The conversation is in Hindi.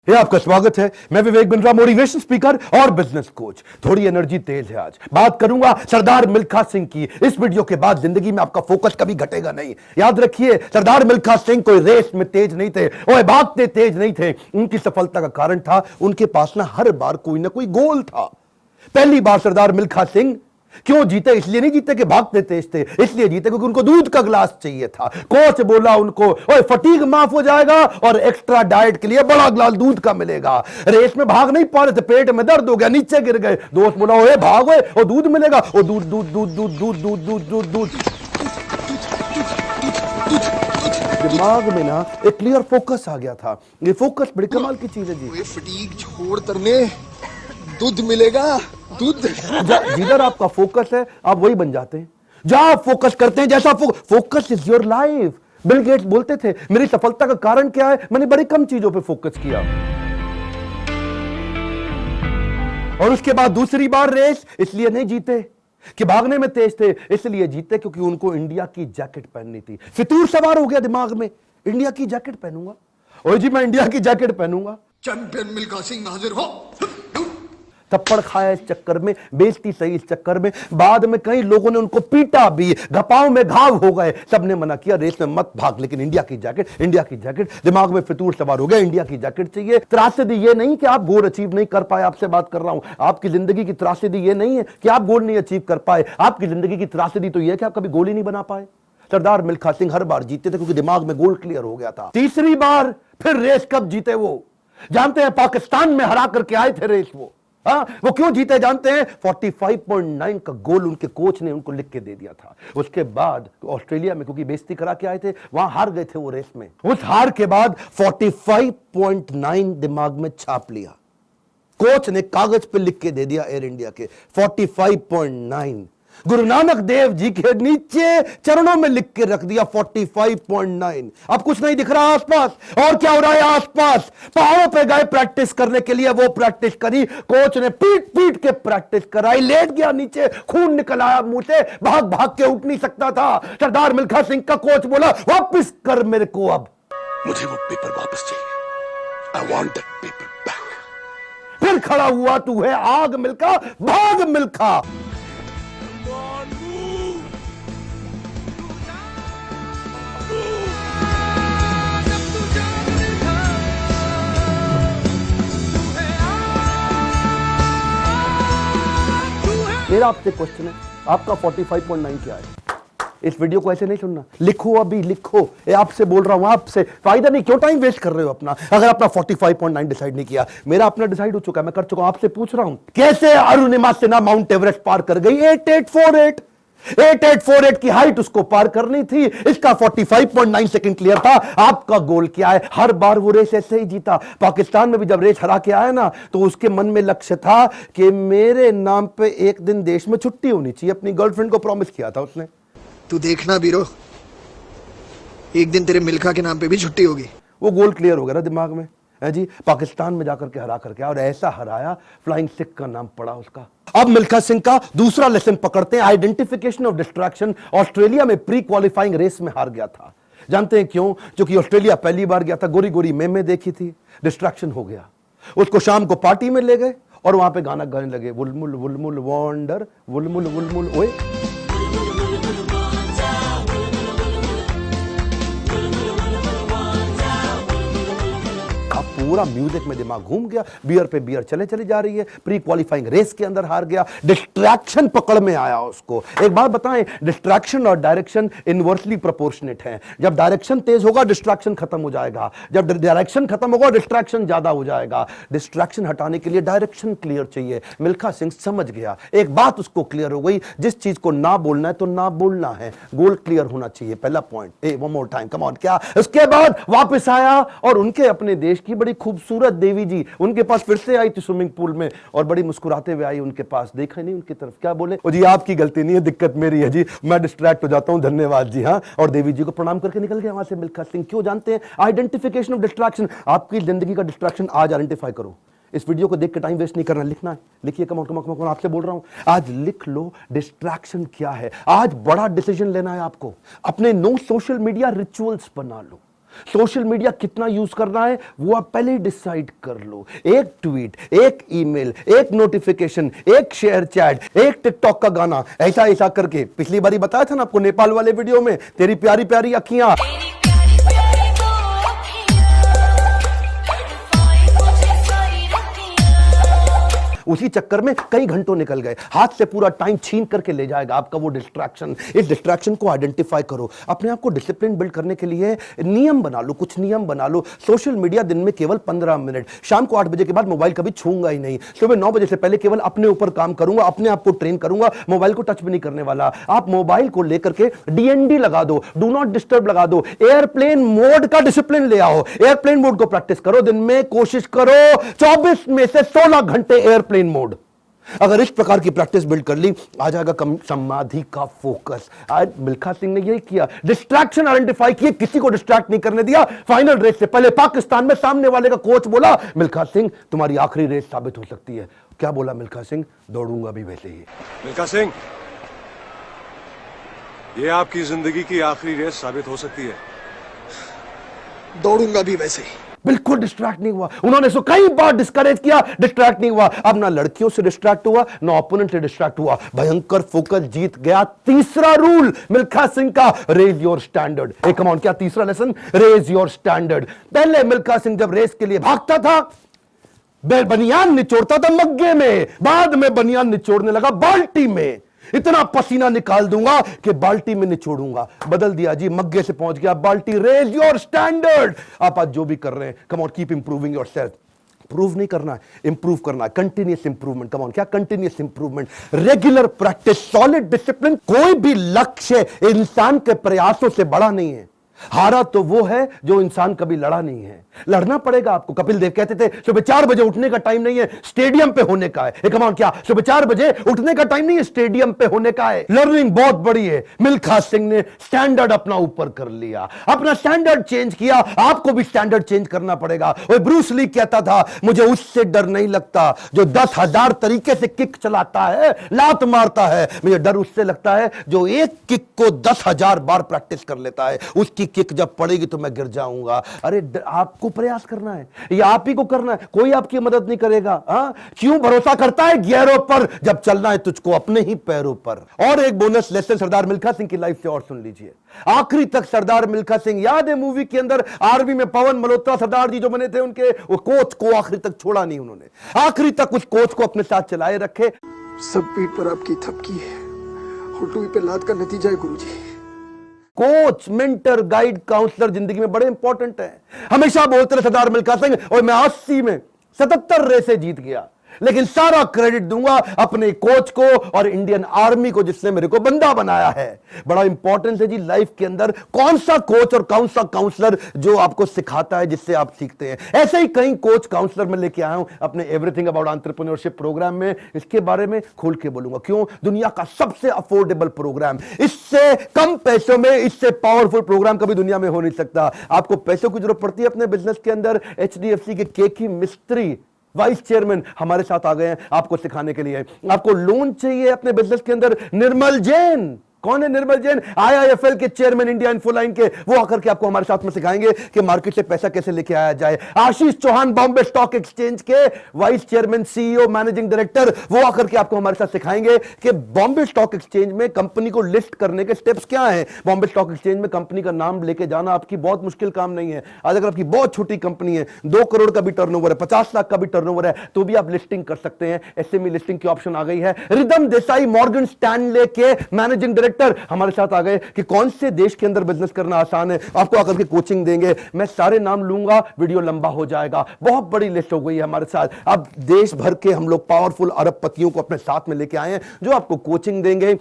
ये आपका स्वागत है। मैं विवेक बिंद्रा, मोटिवेशन स्पीकर और बिजनेस कोच। थोड़ी एनर्जी तेज है। आज बात करूंगा सरदार मिल्खा सिंह की। इस वीडियो के बाद जिंदगी में आपका फोकस कभी घटेगा नहीं। याद रखिए, सरदार मिल्खा सिंह कोई रेस में तेज नहीं थे, वो भागते तेज नहीं थे। उनकी सफलता का कारण था उनके पास ना हर बार कोई ना कोई गोल था। पहली बार सरदार मिल्खा सिंह क्यों जीते? इसलिए नहीं जीते कि भागते तेज थे, इसलिए जीते क्योंकि उनको दूध का गिलास चाहिए था। कोच बोला उनको, ओए फटीग माफ हो जाएगा और एक्स्ट्रा डाइट के लिए बड़ा गिलास दूध का मिलेगा। रेस में भाग नहीं पा रहे थे, पेट में दर्द हो गया, नीचे गिर गए। दोस्त बोला, ओए भागो और दूध मिलेगा। और दूध दूध दूध दूध दूध दूध दूध दूध दूध दिमाग में ना एक क्लियर फोकस आ गया था। ये फोकस बड़ी कमाल की चीज है जी। फटीग छोड़ करने दूध मिलेगा, दूध। जिधर आपका फोकस है आप वही बन जाते हैं। जहां आप फोकस करते हैं, जैसा focus is your life. Bill Gates बोलते थे, मेरी सफलता का कारण क्या है? मैंने बड़ी कम चीजों पे फोकस किया। और उसके बाद दूसरी बार रेस इसलिए नहीं जीते कि भागने में तेज थे, इसलिए जीते क्योंकि उनको इंडिया की जैकेट पहननी थी। फितूर सवार हो गया दिमाग में, इंडिया की जैकेट पहनूंगा। ओए जी, मैं इंडिया की जैकेट पहनूंगा। चैंपियन मिल्खा सिंह हाजिर हो। थप्पड़ खाया इस चक्कर में, बेइज्जती सही इस चक्कर में। बाद में कई लोगों ने उनको पीटा भी, घपाव में घाव हो गए। सबने मना किया, रेस में मत भाग, लेकिन इंडिया की जैकेट, इंडिया की जैकेट। दिमाग में फितूर सवार हो गया, इंडिया की जैकेट चाहिए। त्रासदी ये नहीं कि आप गोल अचीव नहीं कर पाए, आपसे बात कर रहा हूं। आपकी जिंदगी की त्रासदी ये नहीं है कि आप गोल नहीं अचीव कर पाए। आपकी जिंदगी की त्रासदी तो यह है कि आप कभी गोल ही नहीं बना पाए। सरदार मिल्खा सिंह हर बार जीते थे क्योंकि दिमाग में गोल क्लियर हो गया था। तीसरी बार फिर रेस कब जीते वो जानते हैं? पाकिस्तान में हरा करके आए थे रेस वो। वो क्यों जीते जानते हैं? 45.9 का गोल उनके कोच ने उनको लिख के दे दिया था। उसके बाद ऑस्ट्रेलिया में क्योंकि बेइज्जती करा के आए थे, वहां हार गए थे वो रेस में। उस हार के बाद 45.9 दिमाग में छाप लिया। कोच ने कागज पे लिख के दे दिया एयर इंडिया के 45.9। गुरु नानक देव जी के नीचे चरणों में लिख के रख दिया 45.9। अब कुछ नहीं दिख रहा आसपास। और क्या हो रहा है आसपास? पहाड़ों पे गए प्रैक्टिस करने के लिए, वो प्रैक्टिस करी। कोच ने पीट पीट के प्रैक्टिस कराई। लेट गया नीचे, खून निकल आया मुंह से, भाग भाग के उठ नहीं सकता था। सरदार मिल्खा सिंह का कोच बोला, वापस कर मेरे को, अब मुझे वो पेपर वापस चाहिए। I want that paper back। फिर खड़ा हुआ, तू है आग मिल्खा, भाग मिल्खा। मेरा आपसे क्वेश्चन है, आपका 45.9 क्या है? इस वीडियो को ऐसे नहीं सुनना, लिखो, अभी लिखो। ये आपसे बोल रहा हूं, आपसे। फायदा नहीं, क्यों टाइम वेस्ट कर रहे हो अपना? अगर अपना 45.9 डिसाइड नहीं किया, मेरा अपना डिसाइड हो चुका है, मैं कर चुका हूं। आपसे पूछ रहा हूं, कैसे अरुणिमा सिन्हा माउंट एवरेस्ट पार कर गई? 8848 8848 की हाइट उसको पार करनी थी। इसका 45.9 सेकंड क्लियर था। आपका गोल क्या है? हर बार वो रेस ऐसे ही जीता। पाकिस्तान में भी जब रेस हरा के आया ना, तो उसके मन में लक्ष्य था कि मेरे नाम पे एक दिन देश में छुट्टी होनी चाहिए। अपनी गर्लफ्रेंड को प्रॉमिस किया था उसने। तू देखना बीरो, एक दिन तेरे मिल्खा के नाम पे भी छुट्टी होगी। वो गोल क्लियर हो गया ना दिमाग में, है जी। पाकिस्तान में जाकर के हरा करके, और ऐसा हराया, फ्लाइंग सिख का नाम पड़ा उसका। अब मिल्खा सिंह का दूसरा लेसन पकड़ते हैं, आइडेंटिफिकेशन ऑफ डिस्ट्रैक्शन। ऑस्ट्रेलिया में प्री क्वालिफाइंग रेस में हार गया था। जानते हैं क्यों? क्योंकि ऑस्ट्रेलिया पहली बार गया था, गोरी गोरी मेमे देखी थी, डिस्ट्रैक्शन हो गया। उसको शाम को पार्टी में ले गए और वहां पे गाना गाने लगे, वुलमुल वुलमुल वॉन्डर, वुलमुल वुलमुल। ओए पूरा म्यूजिक में दिमाग घूम गया, बियर पे बियर चले चले जा रही है। प्री क्वालिफाइंग रेस के अंदर हार गया, डिस्ट्रैक्शन पकड़ में आया उसको। एक बात बताएं, डिस्ट्रैक्शन और डायरेक्शन इनवर्सली प्रोपोर्शनेट है। जब डायरेक्शन तेज होगा, डिस्ट्रैक्शन खत्म हो जाएगा। जब डायरेक्शन खत्म होगा, डिस्ट्रैक्शन ज्यादा हो जाएगा। डिस्ट्रैक्शन हटाने के लिए डायरेक्शन क्लियर चाहिए। मिल्खा सिंह समझ गया, एक बात उसको क्लियर हो गई, जिस चीज को ना बोलना है तो ना बोलना है। गोल क्लियर होना चाहिए, पहला point. One more time, come on. क्या? उसके बाद वापस आया और उनके अपने देश की बड़ी खूबसूरत देवी जी उनके पास फिर से आई थी स्विमिंग पूल में, और बड़ी मुस्कुराते हुए आई उनके पास। देखा नहीं उनकी तरफ, क्या बोले? जी आपकी गलती नहीं है, दिक्कत मेरी है जी, मैं डिस्ट्रैक्ट हो जाता हूं, धन्यवाद जी। हाँ, और देवी जी को प्रणाम करके निकल गया वहां से मिल्खा सिंह। क्यों जानते हैं? Identification of distraction. आपकी जिंदगी का डिस्ट्रैक्शन आज आइडेंटिफाई करो। इस वीडियो को देख के टाइम वेस्ट नहीं करना, लिखना है। लिखिए, कम ऑन आपसे बोल रहा हूं, आज लिख लो डिस्ट्रैक्शन क्या है। आज बड़ा डिसीजन लेना है आपको। अपने नो सोशल मीडिया रिचुअल्स बना लो। सोशल मीडिया कितना यूज करना है वो आप पहले ही डिसाइड कर लो। एक ट्वीट, एक ईमेल, एक नोटिफिकेशन, एक शेयर चैट, एक टिकटॉक का गाना, ऐसा ऐसा करके। पिछली बारी बताया था ना आपको नेपाल वाले वीडियो में, तेरी प्यारी प्यारी अखियां, उसी चक्कर में कई घंटों निकल गए, हाथ से पूरा टाइम छीन करके ले जाएगा आपका वो डिस्ट्रैक्शन। इस डिस्ट्रैक्शन को आइडेंटिफाई करो, अपने आप को डिसिप्लिन बिल्ड करने के लिए नियम बना लो, कुछ नियम बना लो। सोशल मीडिया दिन में केवल 15 मिनट, शाम को 8 बजे के बाद मोबाइल कभी छूंगा ही नहीं, सुबह 9 बजे से पहले केवल अपने ऊपर काम करूंगा, अपने आप को ट्रेन करूंगा, मोबाइल को टच भी नहीं करने वाला। आप मोबाइल को लेकर के डीएनडी लगा दो, डू नॉट डिस्टर्ब लगा दो, एयरप्लेन मोड का डिसिप्लिन ले आओ, एयरप्लेन मोड को प्रैक्टिस करो। दिन में कोशिश करो 24 में से 16 घंटे एयरप्लेन मोड। अगर इस प्रकार की प्रैक्टिस बिल्ड कर ली, आ जाएगा समाधि का फोकस। आज मिल्खा सिंह ने यही किया, डिस्ट्रैक्शन आइडेंटिफाई किए, किसी को डिस्ट्रैक्ट नहीं करने दिया। फाइनल रेस से पहले पाकिस्तान में सामने वाले का कोच बोला, मिल्खा सिंह तुम्हारी आखिरी रेस साबित हो सकती है। क्या बोला मिल्खा सिंह? दौड़ूंगा भी वैसे ही। मिल्खा सिंह, ये आपकी जिंदगी की आखिरी रेस साबित हो सकती है। दौड़ूंगा भी वैसे ही। बिल्कुल डिस्ट्रैक्ट नहीं हुआ। उन्होंने सो कई बार डिस्करेज किया, डिस्ट्रैक्ट नहीं हुआ। अब ना लड़कियों से डिस्ट्रैक्ट हुआ, ना ओपोनेंट से डिस्ट्रैक्ट हुआ, भयंकर फोकस, जीत गया। तीसरा रूल मिल्खा सिंह का, रेज योर स्टैंडर्ड। एक कम ऑन, क्या तीसरा लेसन? Raise your standard. पहले मिल्खा सिंह जब रेस के लिए भागता था, बनियान निचोड़ता था मग्गे में, बाद में बनियान निचोड़ने लगा बाल्टी में। इतना पसीना निकाल दूंगा कि बाल्टी में निचोड़ूंगा। बदल दिया जी, मग्गे से पहुंच गया बाल्टी। Raise your standard. आप आज जो भी कर रहे हैं, come on, keep improving yourself. Prove नहीं करना है, इंप्रूव करना है। Continuous improvement. कम ऑन, क्या continuous improvement? Regular practice, solid discipline. कोई भी लक्ष्य इंसान के प्रयासों से बड़ा नहीं है। हारा तो वो है जो इंसान कभी लड़ा नहीं है। लड़ना पड़ेगा आपको। कपिल देव कहते थे सुबह 4 बजे उठने का टाइम नहीं है, स्टेडियम पे होने का है। कम ऑन, क्या सुबह 4 बजे उठने का टाइम नहीं है, स्टेडियम पे होने का है। लर्निंग बहुत बड़ी है। मिल्खा सिंह ने स्टैंडर्ड अपना ऊपर कर लिया, अपना स्टैंडर्ड चेंज किया। आपको भी स्टैंडर्ड चेंज करना पड़ेगा। और ब्रूस ली कहता था, मुझे उससे डर नहीं लगता जो 10,000 तरीके से किक चलाता है, लात मारता है। मुझे डर उससे लगता है जो एक किक को 10,000 बार प्रैक्टिस कर लेता है। उसकी किक जब पड़ेगी तो मैं गिर जाऊंगा। अरे आपको प्रयास करना है, ये आप ही को करना है, कोई आपकी मदद नहीं करेगा। क्यों भरोसा करता है गियरों पर, जब चलना है तुझको अपने ही पैरों पर। और एक बोनस लेसन सरदार मिल्खा सिंह की लाइफ से और सुन लीजिए। आखिरी तक सरदार मिल्खा सिंह, याद है मूवी के अंदर आर्मी में पवन मल्होत्रा सरदार जी जो बने थे, उनके वो कोच को आखिरी तक छोड़ा नहीं उन्होंने। आखिरी तक उस कोच को अपने साथ चलाए रखे। सब पीठ पर आपकी थपकी है, हुटुई पे लात का नतीजा है गुरुजी। कोच, मेंटर, गाइड, काउंसलर जिंदगी में बड़े इंपॉर्टेंट है। हमेशा बोलते रहे सरदार मिल्खा सिंह, और मैं 80 में 77 रेसे जीत गया, लेकिन सारा क्रेडिट दूंगा अपने कोच को और इंडियन आर्मी को जिसने मेरे को बंदा बनाया है। बड़ा इंपॉर्टेंट है जी लाइफ के अंदर, कौन सा कोच और कौन सा काउंसलर जो आपको सिखाता है, जिससे आप सीखते हैं। ऐसे ही कई कोच काउंसलर में लेके आया हूं अपने एवरीथिंग अबाउट एंटरप्रेन्योरशिप प्रोग्राम में। इसके बारे में खोल के बोलूंगा। क्यों? दुनिया का सबसे अफोर्डेबल प्रोग्राम, इससे कम पैसों में इससे पावरफुल प्रोग्राम कभी दुनिया में हो नहीं सकता। आपको पैसों की जरूरत पड़ती है अपने बिजनेस के अंदर, HDFC के केकी मिस्त्री वाइस चेयरमैन हमारे साथ आ गए हैं आपको सिखाने के लिए। आपको लोन चाहिए अपने बिजनेस के अंदर, निर्मल जैन। कौन है निर्मल जैन? IIFL के चेयरमैन, इंडिया इन्फोलाइन के। वो आकर के आपको हमारे साथ में सिखाएंगे कि मार्केट से पैसा कैसे लेके आया जाए। आशीष चौहान, बॉम्बे स्टॉक एक्सचेंज के vice chairman, CEO, managing director, वो आकर के आपको हमारे साथ सिखाएंगे कि बॉम्बे स्टॉक एक्सचेंज में कंपनी को लिस्ट करने के स्टेप्स क्या हैं। बॉम्बे स्टॉक एक्सचेंज में कंपनी का नाम लेके जाना आपकी बहुत मुश्किल काम नहीं है। आज अगर आपकी बहुत छोटी कंपनी है, 2 करोड़ का भी टर्नओवर है, 50 लाख का भी टर्नओवर है, तो भी आप लिस्टिंग कर सकते हैं। SME लिस्टिंग की ऑप्शन आ गई है। रिदम देसाई, मॉर्गन स्टैनले के मैनेजिंग डायरेक्टर हमारे साथ आ गए कि कौन से देश के अंदर बिजनेस करना आसान है। आपको आकर के कोचिंग देंगे। मैं सारे नाम लूंगा, वीडियो लंबा हो जाएगा। बहुत बड़ी लिस्ट हो गई है हमारे साथ। अब देश भर के हम लोग पावरफुल अरबपतियों को अपने साथ में लेके आए हैं जो आपको कोचिंग देंगे।